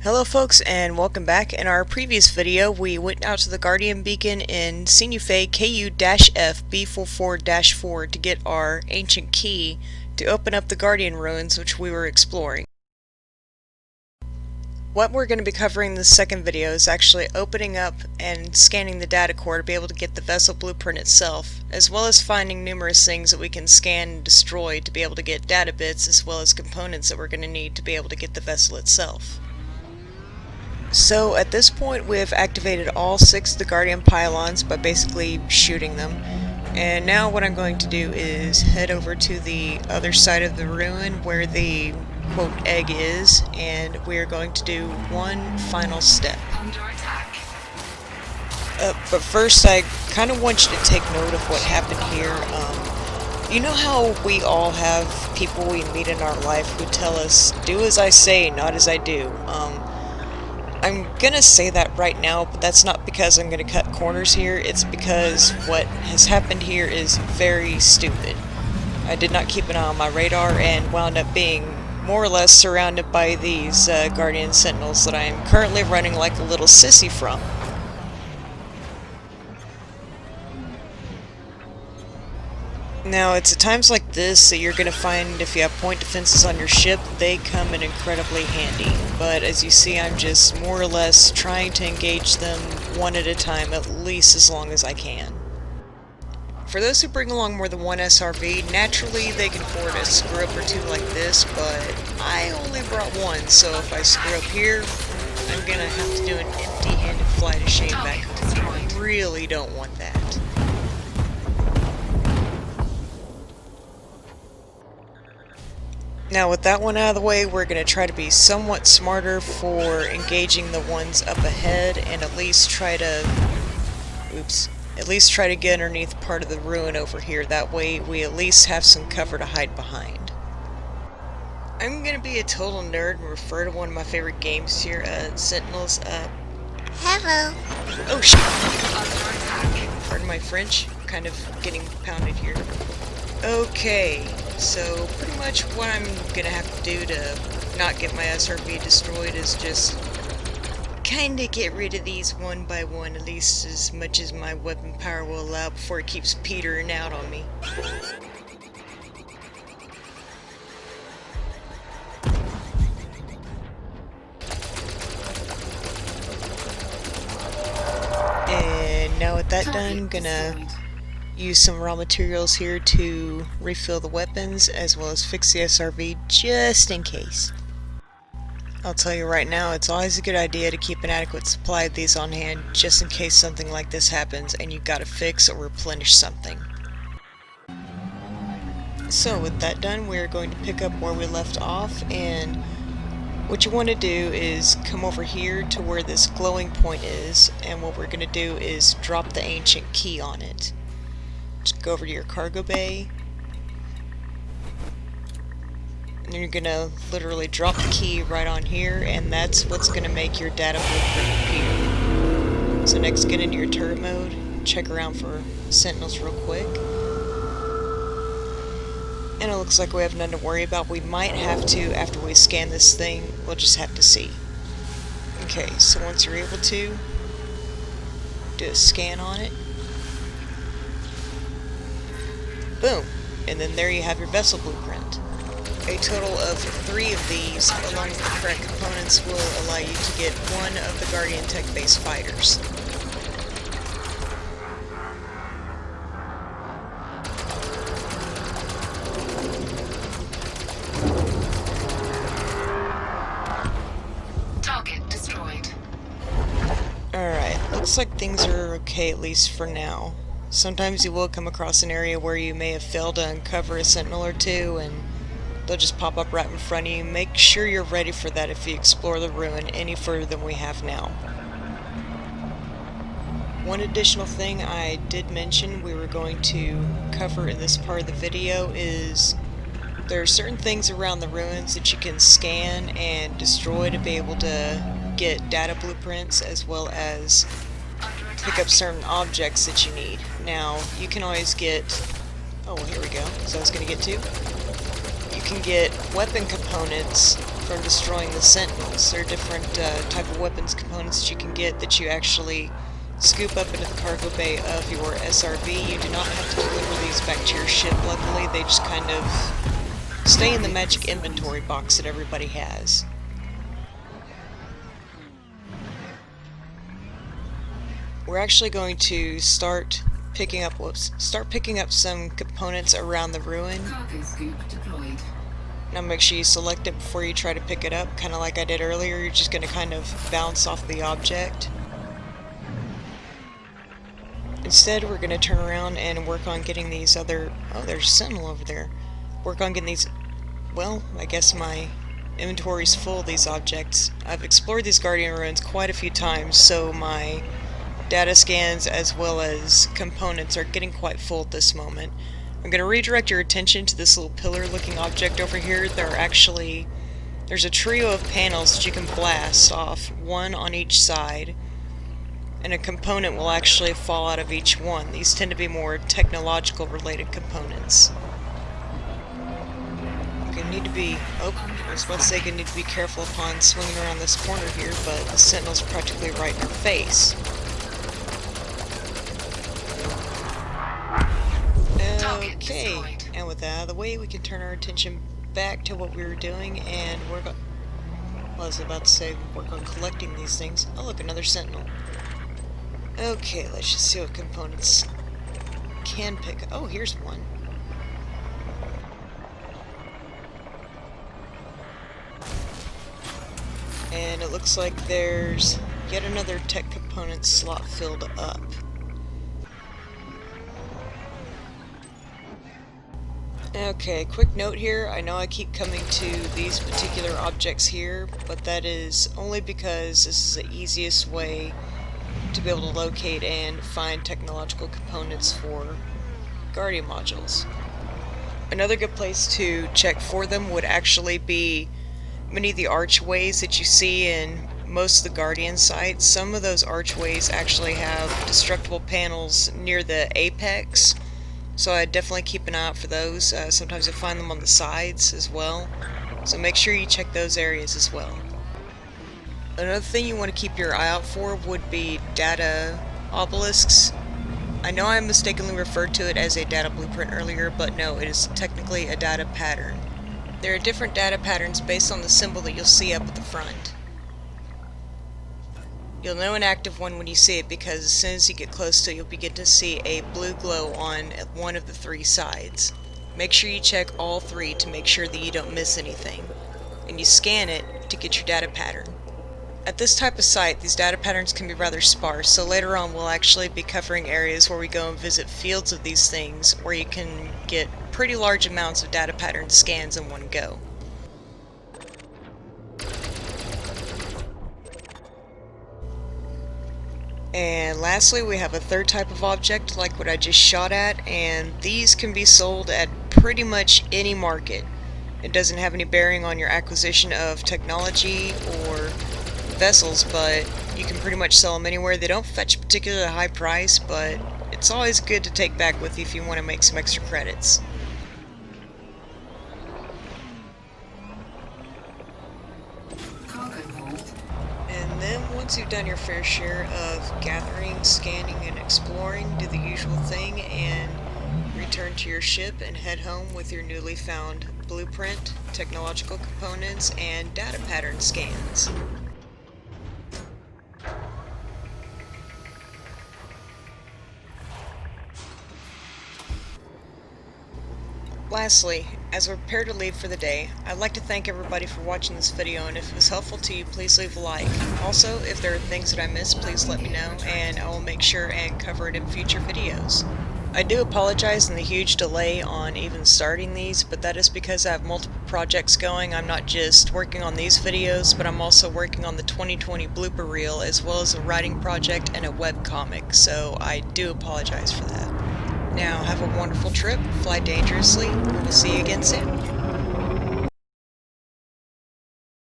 Hello folks, and welcome back. In our previous video we went out to the Guardian Beacon in Synuefe KU-F b44-4 to get our ancient key to open up the Guardian ruins which we were exploring. What we're going to be covering in the second video is actually opening up and scanning the data core to be able to get the vessel blueprint itself, as well as finding numerous things that we can scan and destroy to be able to get data bits, as well as components that we're going to need to be able to get the vessel itself. So at this point we have activated all 6 of the Guardian pylons by basically shooting them. And now what I'm going to do is head over to the other side of the ruin where the quote egg is, and we're going to do one final step. But first I kind of want you to take note of what happened here. You know how we all have people we meet in our life who tell us, do as I say, not as I do. I'm gonna say that right now, but that's not because I'm gonna cut corners here. It's because what has happened here is very stupid. I did not keep an eye on my radar and wound up being more or less surrounded by these Guardian Sentinels that I am currently running like a little sissy from. Now, it's at times like this that you're going to find if you have point defenses on your ship, they come in incredibly handy. But as you see, I'm just more or less trying to engage them one at a time, at least as long as I can. For those who bring along more than one SRV, naturally they can afford a screw up or two like this, but I only brought one, so if I screw up here, I'm going to have to do an empty-handed flight of shame back home. I really don't want that. Now with that one out of the way, we're going to try to be somewhat smarter for engaging the ones up ahead and at least try to get underneath part of the ruin over here. That way we at least have some cover to hide behind. I'm going to be a total nerd and refer to one of my favorite games here, Sentinels. Hello. Oh shit. Pardon my French, I'm kind of getting pounded here. Okay, so pretty much what I'm gonna have to do to not get my SRV destroyed is just kinda get rid of these one by one, at least as much as my weapon power will allow before it keeps petering out on me. And now with that done, I'm gonna use some raw materials here to refill the weapons as well as fix the SRV just in case. I'll tell you right now, it's always a good idea to keep an adequate supply of these on hand just in case something like this happens and you've got to fix or replenish something. So with that done, we're going to pick up where we left off, and what you want to do is come over here to where this glowing point is, and what we're going to do is drop the ancient key on it. Just go over to your cargo bay, and you're gonna literally drop the key right on here, and that's what's gonna make your data blueprint appear. So next, get into your turret mode, check around for sentinels real quick, and it looks like we have none to worry about. We might have to after we scan this thing, we'll just have to see. Okay, so once you're able to, do a scan on it. Boom! And then there you have your vessel blueprint. A total of 3 of these, along with the correct components, will allow you to get one of the Guardian tech-based fighters. Target destroyed. Alright, looks like things are okay at least for now. Sometimes you will come across an area where you may have failed to uncover a sentinel or two, and they'll just pop up right in front of you. Make sure you're ready for that if you explore the ruin any further than we have now. One additional thing I did mention we were going to cover in this part of the video is there are certain things around the ruins that you can scan and destroy to be able to get data blueprints as well as pick up certain objects that you need. Now, you can always get... oh, well, here we go. So I was going to get to. You can get weapon components from destroying the Sentinels. There are different type of weapons components that you can get that you actually scoop up into the cargo bay of your SRB. You do not have to deliver these back to your ship, luckily. They just kind of stay in the magic inventory box that everybody has. We're actually going to start picking up some components around the ruin. Now make sure you select it before you try to pick it up, kind of like I did earlier. You're just going to kind of bounce off the object. Instead, we're going to turn around and work on getting these other... Oh, there's a Sentinel over there. Work on getting these... Well, I guess my inventory's full of these objects. I've explored these Guardian ruins quite a few times, so my data scans as well as components are getting quite full at this moment. I'm going to redirect your attention to this little pillar-looking object over here. There's a trio of panels that you can blast off, one on each side, and a component will actually fall out of each one. These tend to be more technological related components. Okay, need to be... Oh, I was about to say I need to be careful upon swinging around this corner here, but the Sentinel's practically right in our face. Okay, and with that out of the way, we can turn our attention back to what we were doing and work on... Well, I was about to say work on collecting these things. Oh look, another Sentinel. Okay, let's just see what components can pick. Oh, here's one. And it looks like there's yet another tech component slot filled up. Okay, quick note here. I know I keep coming to these particular objects here, but that is only because this is the easiest way to be able to locate and find technological components for Guardian modules. Another good place to check for them would actually be many of the archways that you see in most of the Guardian sites. Some of those archways actually have destructible panels near the apex, so I definitely keep an eye out for those. Sometimes you'll find them on the sides as well, so make sure you check those areas as well. Another thing you want to keep your eye out for would be data obelisks. I know I mistakenly referred to it as a data blueprint earlier, but no, it is technically a data pattern. There are different data patterns based on the symbol that you'll see up at the front. You'll know an active one when you see it because as soon as you get close to it, you'll begin to see a blue glow on one of the three sides. Make sure you check all three to make sure that you don't miss anything, and you scan it to get your data pattern. At this type of site, these data patterns can be rather sparse, so later on we'll actually be covering areas where we go and visit fields of these things where you can get pretty large amounts of data pattern scans in one go. And lastly, we have a third type of object like what I just shot at, and these can be sold at pretty much any market. It doesn't have any bearing on your acquisition of technology or vessels, but you can pretty much sell them anywhere. They don't fetch a particularly high price, but it's always good to take back with you if you want to make some extra credits. And then once you've done your fair share of gathering, scanning, and exploring, do the usual thing and return to your ship and head home with your newly found blueprint, technological components, and data pattern scans. Lastly, as we prepare to leave for the day, I'd like to thank everybody for watching this video, and if it was helpful to you, please leave a like. Also, if there are things that I missed, please let me know, and I will make sure and cover it in future videos. I do apologize in the huge delay on even starting these, but that is because I have multiple projects going. I'm not just working on these videos, but I'm also working on the 2020 blooper reel, as well as a writing project and a webcomic, so I do apologize for that. Now, have a wonderful trip, fly dangerously, and we'll see you again soon.